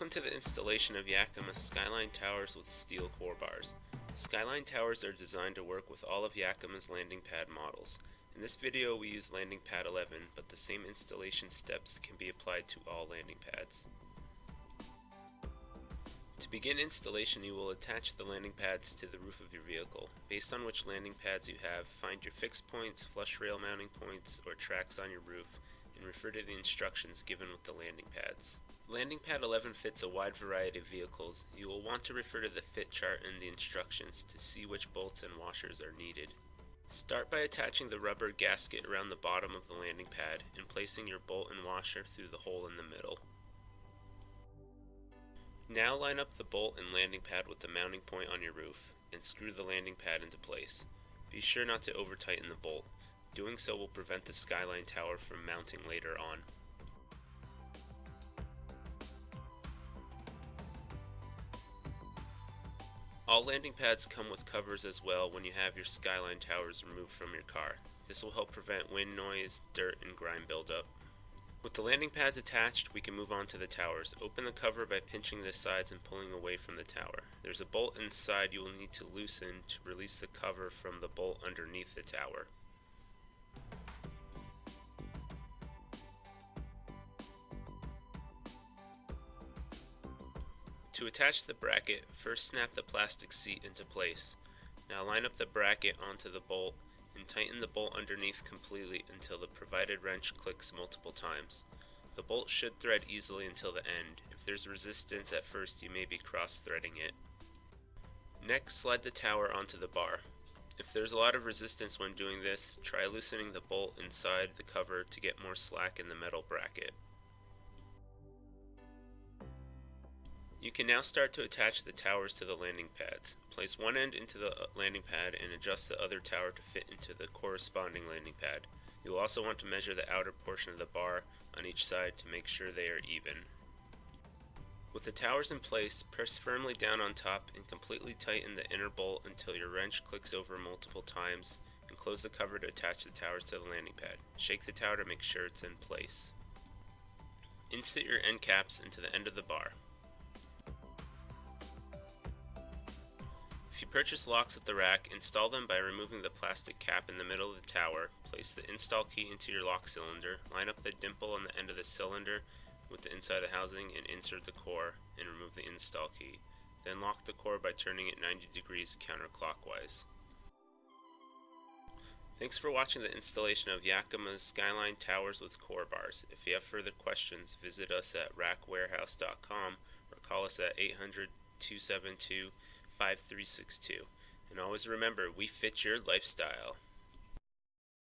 Welcome to the installation of Yakima SkyLine Towers with steel CoreBars. SkyLine Towers are designed to work with all of Yakima's landing pad models. In this video we use landing pad 11, but the same installation steps can be applied to all landing pads. To begin installation, you will attach the landing pads to the roof of your vehicle. Based on which landing pads you have, find your fixed points, flush rail mounting points, or tracks on your roof, and refer to the instructions given with the landing pads. Landing pad 11 fits a wide variety of vehicles. You will want to refer to the fit chart and the instructions to see which bolts and washers are needed. Start by attaching the rubber gasket around the bottom of the landing pad and placing your bolt and washer through the hole in the middle. Now line up the bolt and landing pad with the mounting point on your roof and screw the landing pad into place. Be sure not to over tighten the bolt. Doing so will prevent the SkyLine Tower from mounting later on. All landing pads come with covers as well when you have your SkyLine Towers removed from your car. This will help prevent wind noise, dirt, and grime buildup. With the landing pads attached, we can move on to the towers. Open the cover by pinching the sides and pulling away from the tower. There's a bolt inside you will need to loosen to release the cover from the bolt underneath the tower. To attach the bracket, first snap the plastic seat into place. Now line up the bracket onto the bolt and tighten the bolt underneath completely until the provided wrench clicks multiple times. The bolt should thread easily until the end. If there's resistance at first, you may be cross-threading it. Next, slide the tower onto the bar. If there's a lot of resistance when doing this, try loosening the bolt inside the cover to get more slack in the metal bracket. You can now start to attach the towers to the landing pads. Place one end into the landing pad and adjust the other tower to fit into the corresponding landing pad. You'll also want to measure the outer portion of the bar on each side to make sure they are even. With the towers in place, press firmly down on top and completely tighten the inner bolt until your wrench clicks over multiple times, and close the cover to attach the towers to the landing pad. Shake the tower to make sure it's in place. Insert your end caps into the end of the bar. If you purchase locks with the rack, install them by removing the plastic cap in the middle of the tower. Place the install key into your lock cylinder, line up the dimple on the end of the cylinder with the inside of the housing and insert the core and remove the install key. Then lock the core by turning it 90 degrees counterclockwise. Thanks for watching the installation of Yakima's SkyLine Towers with CoreBars. If you have further questions, visit us at rackwarehouse.com or call us at 800-272-5362. And always remember, we fit your lifestyle.